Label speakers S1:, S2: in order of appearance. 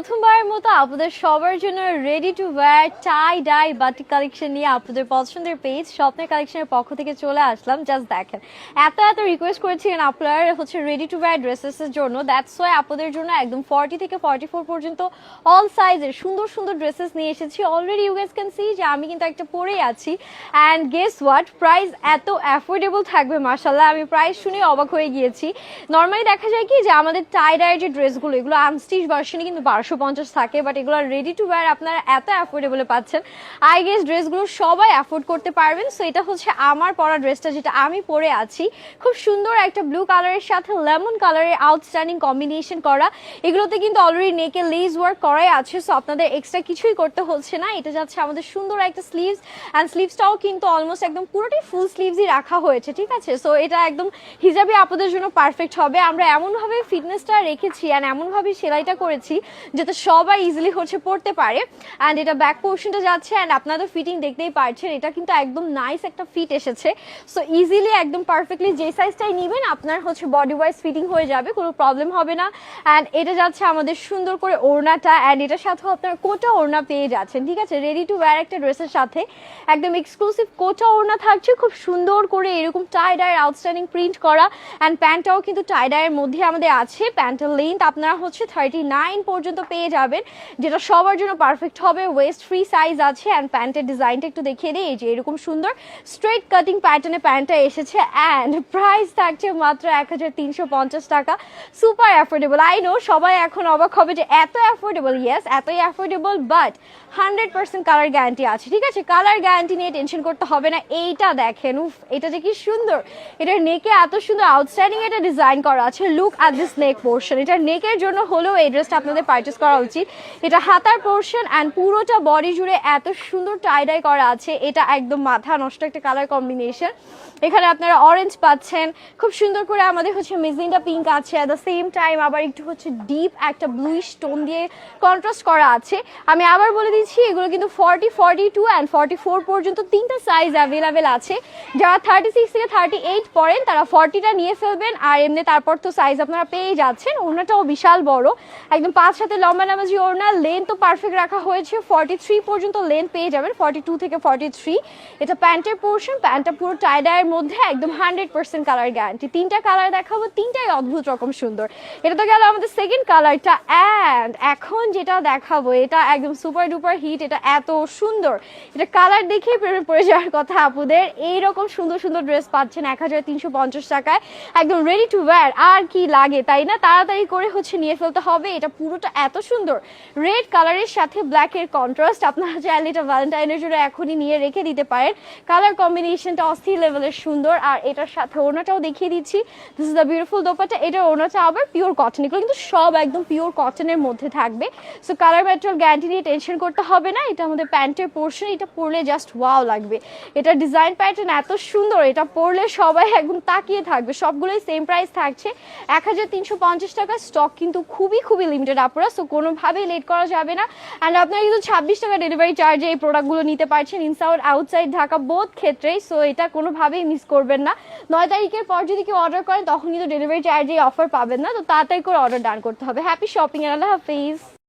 S1: প্রথমবারের মতো আপনাদের সবার জন্য ready to wear tie dye batik collection নিয়ে আপনাদের পছন্দের পেজ স্বপ্নের কালেকশনের পক্ষ থেকে চলে আসলাম। জাস্ট দেখেন, এত রিকোয়েস্ট করেছিলেন আপনারা রেডি টু ওয়্যার ড্রেসেসের জন্য। দ্যাটস ওয়াই আপনাদের জন্য একদম 40 থেকে 44 পর্যন্ত অল সাইজের সুন্দর সুন্দর ড্রেসেস নিয়ে এসেছি। Already you guys can see যে আমি কিন্তু একটা পরেই আছি। অ্যান্ড গেস হোয়াট, প্রাইস এত অ্যাফোর্ডেবল থাকবে মাশাআল্লাহ, আমি প্রাইস শুনে অবাক হয়ে গিয়েছি। নর্মালি দেখা যায় কি যে আমাদের টাই ডাইয়ের যে ড্রেসগুলো এগুলো আনস্টিচ ভার্সনে কিন্তু 1250 থাকে, বাট এগুলো রেডি টু ওয়্যার আপনারা এত অ্যাফোর্ডেবলে পাচ্ছেন। আই গেস ড্রেসগুলো সবাই অ্যাফোর্ড করতে পারবেন। সো এটা হচ্ছে আমার পরা ড্রেসটা, যেটা আমি পরে আছি। খুব সুন্দর একটা ব্লু কালারের সাথে লেমন কালারের আউটস্ট্যান্ডিং কম্বিনেশন করা। এগুলোতে কিন্তু অলরেডি নেকে লেস ওয়ার্ক করাই আছে, সো আপনাদের এক্সট্রা কিছুই করতে হচ্ছে না। এটা যাচ্ছে আমাদের সুন্দর একটা স্লিভস, অ্যান্ড স্লিভসটাও কিন্তু অলমোস্ট একদম পুরোটাই ফুল স্লিভসই রাখা হয়েছে, ঠিক আছে। সো এটা একদম হিজাবি আপনাদের জন্য পারফেক্ট হবে। আমরা এমনভাবে ফিটনেসটা রেখেছি অ্যান্ড এমনভাবে সেলাইটা করেছি যাতে সবাই ইজিলি হচ্ছে পড়তে পারে। অ্যান্ড এটা ব্যাক পোর্শনটা যাচ্ছে, অ্যান্ড আপনাদের ফিটিং দেখতেই পারছেন, এটা কিন্তু একদম নাইস একটা ফিট এসেছে। সো ইজিলি একদম পারফেক্টলি যে সাইজটাই নেবেন আপনার হচ্ছে বডি ওয়াইজ ফিটিং হয়ে যাবে, কোনো প্রবলেম হবে না। অ্যান্ড এটা যাচ্ছে আমাদের সুন্দর করে ওড়নাটা, অ্যান্ড এটার সাথেও আপনার কোটা ওড়না পেয়ে যাচ্ছেন, ঠিক আছে। রেডি টু ওয়্যার একটা ড্রেসের সাথে একদম এক্সক্লুসিভ কোটা ওড়না থাকছে, খুব সুন্দর করে এরকম টাই ডাইয়ের আউটস্ট্যান্ডিং প্রিন্ট করা। অ্যান্ড প্যান্টটাও কিন্তু টাই ডাইয়ের মধ্যে আমাদের আছে। প্যান্টের লেন্থ আপনারা হচ্ছে 39 পর্যন্ত পেয়ে যাবেন, যেটা সবার জন্য পারফেক্ট হবে। ওয়েস্ট ফ্রি সাইজ আছে। অ্যান্ড প্যান্টের ডিজাইনটা একটু দেখিয়ে দিই, এই যে এরকম সুন্দর স্ট্রেট কাটিং প্যাটার্নে প্যান্টটা এসেছে। অ্যান্ড প্রাইস থাকছে মাত্র 1350 টাকা। Super affordable. আই নো সবাই এখন অবাক হবে যে এত অ্যাফোর্ডেবল। ইয়েস, এতই অ্যাফোর্ডেবল, বাট 100% কালার গ্যারান্টি আছে, ঠিক আছে। কালার গ্যারান্টি নিয়ে টেনশন করতে হবে না। এইটা দেখেন, উফ, এটা যে কি সুন্দর। এটার নেকে এত সুন্দর আউটস্ট্যান্ডিং এটা ডিজাইন করা আছে। Look at this neck portion. এটার নেকের জন্য হলেও এই ড্রেসটা আপনাদের পারচেস করা উচিত। এটা হাতার পোর্শন অ্যান্ড পুরোটা বডি জুড়ে এত সুন্দর টাই ডাই করা আছে। এটা একদম মাথা নষ্ট একটা কালার কম্বিনেশন। এখানে আপনারা অরেঞ্জ পাচ্ছেন, খুব সুন্দর করে আমাদের হচ্ছে মেজেন্টা পিঙ্ক আছে, অ্যাট দ্য সেম টাইম আবার একটু হচ্ছে ডিপ একটা ব্লুইশ টোন দিয়ে কন্ট্রাস্ট করা আছে। আমি আবার বলে দিচ্ছি, এগুলো কিন্তু 40, 42 অ্যান্ড 44 পর্যন্ত তিনটা সাইজ অ্যাভেলেবেল আছে। যারা 36 থেকে 38 পড়েন তারা 40টা নিয়ে ফেলবেন, আর এমনি তারপর তো সাইজ আপনারা পেয়ে যাচ্ছেন। ওড়নাটাও বিশাল বড়, একদম 5 হাতে লম্বা নামাজি ওড়না। লেন্থ তো পারফেক্ট রাখা হয়েছে, 43 পর্যন্ত লেন্থ পেয়ে যাবেন, 42 থেকে 43। এটা প্যান্টের পোর্শন, প্যান্টটা পুরো টাই ডাইয়ের মধ্যে একদম 100% কালার গ্যারান্টি। তিনটা কালার দেখাবো, তিনটাই অদ্ভুত রকম সুন্দর। এটা তো গেল আমাদের সেকেন্ড কালারটা। অ্যান্ড এখন যেটা দেখাবো এটা একদম সুপার ডুপার হিট। এটা এত সুন্দর, এটা কালার দেখেই প্রেমে পড়ে যাওয়ার কথা আপুদের। এইরকম সুন্দর সুন্দর ড্রেস পাচ্ছেন 1350 টাকায়, একদম রেডি টু ওয়্যার। আর কি লাগে, তাই না? তাড়াতাড়ি করে হচ্ছে নিয়ে ফেলতে হবে। এটা পুরোটা এত সুন্দর রেড কালারের সাথে ব্ল্যাকের কন্ট্রাস্ট। আপনারা চাইলে এটা ভ্যালেন্টাইনের জন্য এখনই নিয়ে রেখে দিতে পারেন। কালার কম্বিনেশনটা অস্থির লেভেলের সুন্দর। আর এটার সাথে ওড়নাটাও দেখিয়ে দিচ্ছি। This is the beautiful dupatta. এটার ওড়নাটা আবার পিওর কটন। এগুলো কিন্তু সব একদম পিওর কটনের মধ্যে থাকবে। সো কালার ম্যাটেরিয়াল গ্যারান্টি নিয়ে টেনশন করতে হবে না। এটা আমাদের প্যান্টের পোর্শন, এটা পরলে জাস্ট ওয়াও লাগবে। এটা ডিজাইন প্যাটার্ন এত সুন্দর, এটা পরলে সবাই একদম তাকিয়ে থাকবে। সবগুলোই সেম প্রাইস থাকছে 1350 টাকা। স্টক কিন্তু খুবই খুবই লিমিটেড আপুরা, সো কোনোভাবেই লেট করা যাবে না। অ্যান্ড আপনারা কিন্তু 26 টাকা ডেলিভারি চার্জে এই প্রোডাক্টগুলো নিতে পারছেন, ইনসাইড আউটসাইড ঢাকা বোথ ক্ষেত্রেই। সো এটা কোনোভাবেই মিস করবেন না। 9 তারিখের পর যদি কেউ অর্ডার করেন তখন কিন্তু ডেলিভারি চার্জে অফার পাবেন না, তো তাড়াতাড়ি করে অর্ডার ডান করতে হবে। হ্যাপি শপিং, আল্লাহ হাফিজ।